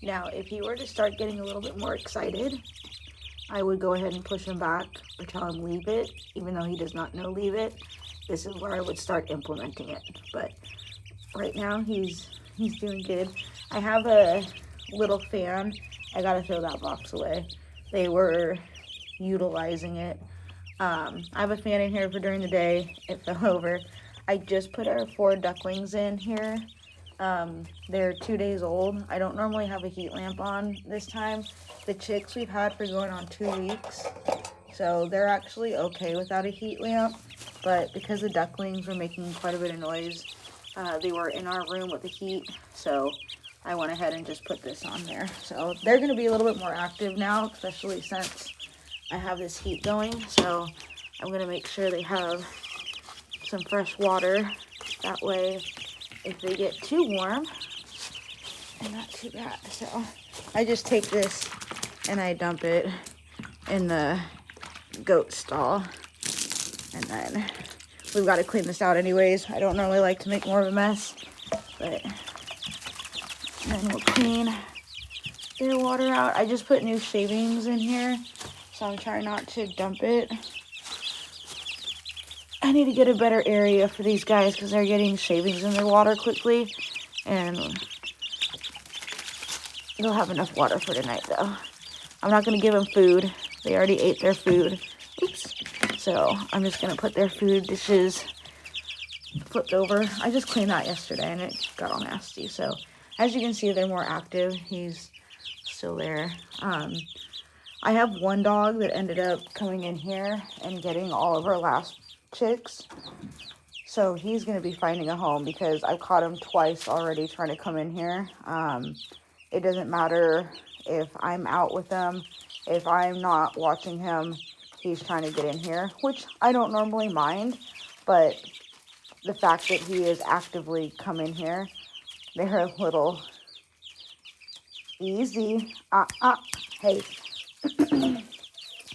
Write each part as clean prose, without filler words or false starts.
Now, if he were to start getting a little bit more excited, I would go ahead and push him back or tell him leave it, even though he does not know leave it. This is where I would start implementing it. But right now he's doing good. I have a little fan. I gotta throw that box away. They were utilizing it. I have a fan in here for during the day. It fell over. I just put our 4 ducklings in here. They're 2 days old. I don't normally have a heat lamp on this time. The chicks we've had for going on 2 weeks, so they're actually okay without a heat lamp. But because the ducklings were making quite a bit of noise, they were in our room with the heat, so I went ahead and just put this on there. So they're going to be a little bit more active now, especially since I have this heat going. So I'm going to make sure they have some fresh water. That way, if they get too warm, and not too bad. So I just take this and I dump it in the goat stall, and then we've got to clean this out anyways. I don't normally like to make more of a mess, but then we'll clean their water out. I just put new shavings in here, so I'm trying not to dump it. I need to get a better area for these guys because they're getting shavings in their water quickly, and they'll have enough water for tonight though. I'm not going to give them food. They already ate their food. Oops. So I'm just going to put their food dishes flipped over. I just cleaned that yesterday and it got all nasty. So as you can see, they're more active. He's still there. I have one dog that ended up coming in here and getting all of our last chicks. So he's going to be finding a home because I've caught him twice already trying to come in here. It doesn't matter if I'm out with them. If I'm not watching him, he's trying to get in here, which I don't normally mind. But the fact that he is actively coming here, they're a little easy. Hey.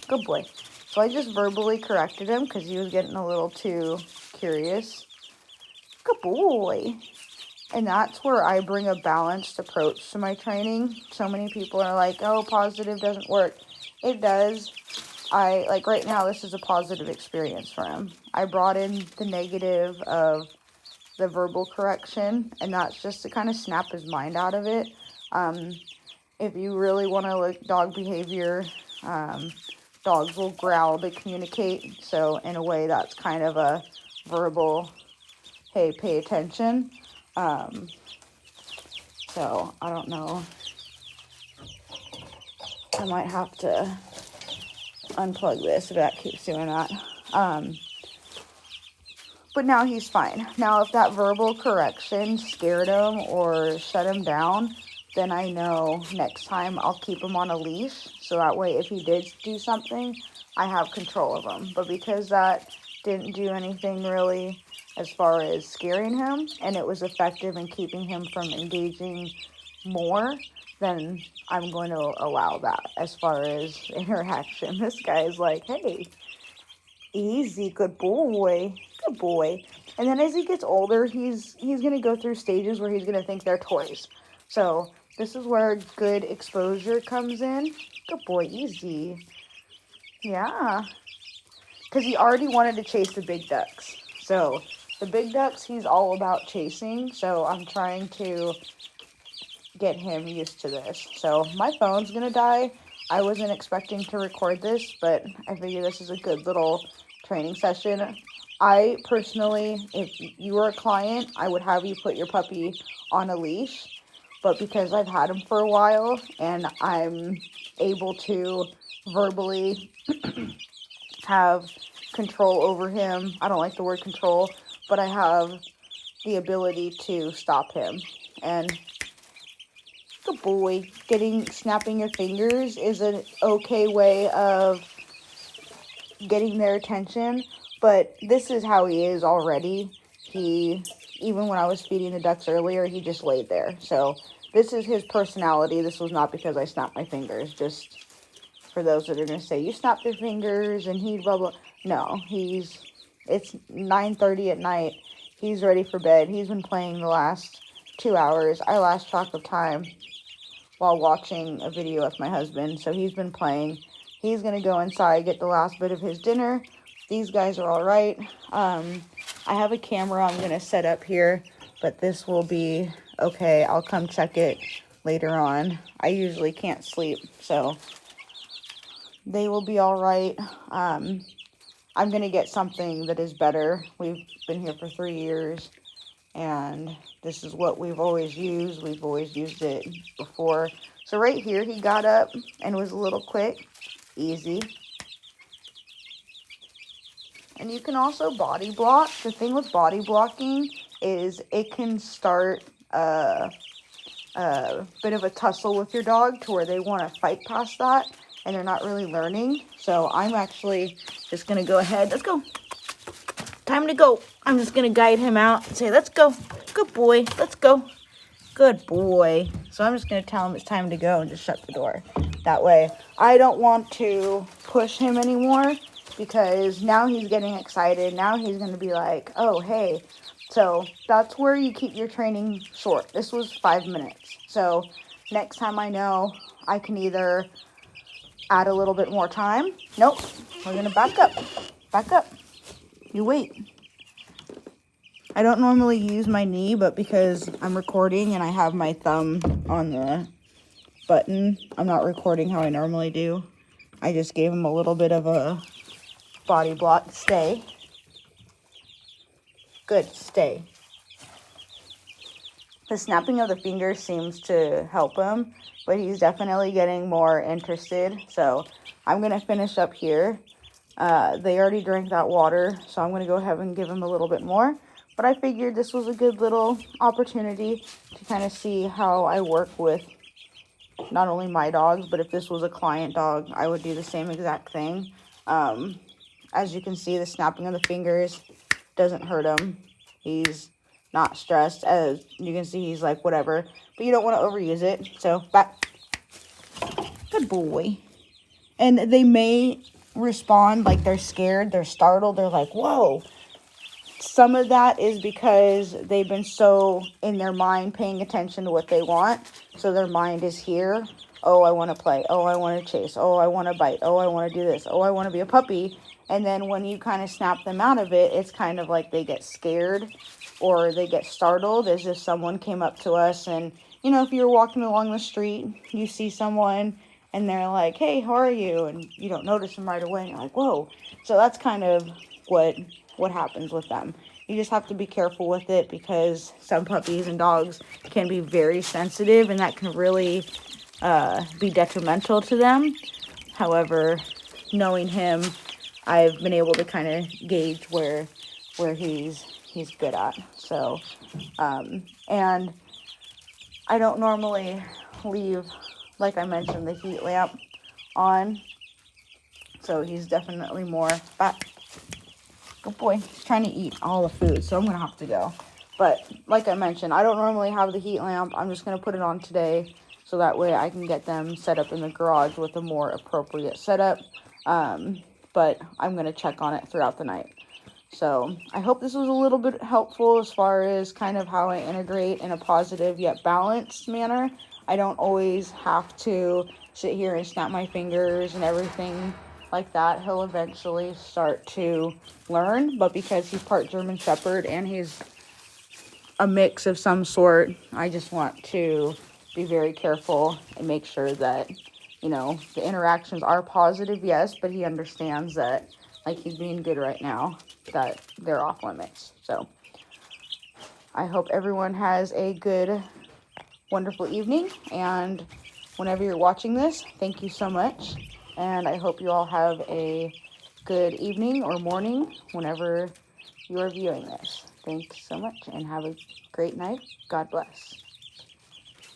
Good boy. So I just verbally corrected him because he was getting a little too curious. Good boy. And that's where I bring a balanced approach to my training. So many people are like, oh, positive doesn't work. It does. Like right now, this is a positive experience for him. I brought in the negative of the verbal correction, and that's just to kind of snap his mind out of it. If you really want to look dog behavior, dogs will growl to communicate. So in a way, that's kind of a verbal, hey, pay attention. So I don't know. I might have to unplug this if that keeps doing that. But now he's fine. Now, if that verbal correction scared him or shut him down, then I know next time I'll keep him on a leash. So that way, if he did do something, I have control of him. But because that didn't do anything really as far as scaring him, and it was effective in keeping him from engaging more, then I'm going to allow that as far as interaction. This guy is like, hey, easy, good boy, good boy. And then as he gets older, he's going to go through stages where he's going to think they're toys. So this is where good exposure comes in. Good boy, easy. Yeah. Because he already wanted to chase the big ducks. So the big ducks, he's all about chasing. So I'm trying to get him used to this. So my phone's going to die. I wasn't expecting to record this, but I figure this is a good little training session. I personally, if you were a client, I would have you put your puppy on a leash. But because I've had him for a while and I'm able to verbally have control over him, I don't like the word control, but I have the ability to stop him. And good boy, snapping your fingers is an okay way of getting their attention, but this is how he is already. Even when I was feeding the ducks earlier, he just laid there. So this is his personality. This was not because I snapped my fingers. Just for those that are going to say, you snapped your fingers and he blah, blah. No, it's 9:30 at night. He's ready for bed. He's been playing the last 2 hours. I lost track of time. while watching a video with my husband. So he's been playing. He's going to go inside, get the last bit of his dinner. These guys are all right. I have a camera I'm going to set up here, but this will be okay. I'll come check it later on. I usually can't sleep, so they will be all right. I'm going to get something that is better. We've been here for 3 years, and this is what we've always used. We've always used it before. So right here, he got up and was a little quick, easy. And you can also body block. The thing with body blocking is it can start a bit of a tussle with your dog to where they want to fight past that and they're not really learning. So I'm actually just going to go ahead. Let's go. Time to go. I'm just going to guide him out and say, let's go. Good boy. Let's go. Good boy. So I'm just going to tell him it's time to go and just shut the door. That way I don't want to push him anymore because now he's getting excited. Now he's going to be like, oh, hey. So that's where you keep your training short. This was 5 minutes. So next time I know I can either add a little bit more time. Nope. We're going to back up. Back up. You wait. I don't normally use my knee, but because I'm recording and I have my thumb on the button, I'm not recording how I normally do. I just gave him a little bit of a body block. Stay. Good, stay. The snapping of the fingers seems to help him, but he's definitely getting more interested. So I'm going to finish up here. They already drank that water, so I'm going to go ahead and give him a little bit more. But I figured this was a good little opportunity to kind of see how I work with not only my dogs, but if this was a client dog, I would do the same exact thing. As you can see, the snapping of the fingers doesn't hurt him. He's not stressed. As you can see, he's like, whatever. But you don't want to overuse it. So, back. Good boy. And they may respond like they're scared. They're startled. They're like, whoa. Some of that is because they've been so in their mind paying attention to what they want. So their mind is here. Oh, I want to play. Oh, I want to chase. Oh, I want to bite. Oh, I want to do this. Oh, I want to be a puppy. And then when you kind of snap them out of it, it's kind of like they get scared or they get startled as if someone came up to us. And, you know, if you're walking along the street, you see someone and they're like, hey, how are you? And you don't notice them right away. And you're like, whoa. So that's kind of what happens with them. You just have to be careful with it because some puppies and dogs can be very sensitive and that can really be detrimental to them. However, knowing him, I've been able to kind of gauge where he's good at. So, and I don't normally leave, like I mentioned, the heat lamp on. So he's definitely more back. Good boy. He's trying to eat all the food, so I'm going to have to go. But like I mentioned, I don't normally have the heat lamp. I'm just going to put it on today so that way I can get them set up in the garage with a more appropriate setup. But I'm going to check on it throughout the night. So I hope this was a little bit helpful as far as kind of how I integrate in a positive yet balanced manner. I don't always have to sit here and snap my fingers and everything like that. He'll eventually start to learn, but because he's part German Shepherd and he's a mix of some sort, I just want to be very careful and make sure that, you know, the interactions are positive, yes, but he understands that, like, he's being good right now, that they're off limits. So I hope everyone has a good, wonderful evening, and whenever you're watching this, thank you so much. And I hope you all have a good evening or morning whenever you are viewing this. Thanks so much and have a great night. God bless.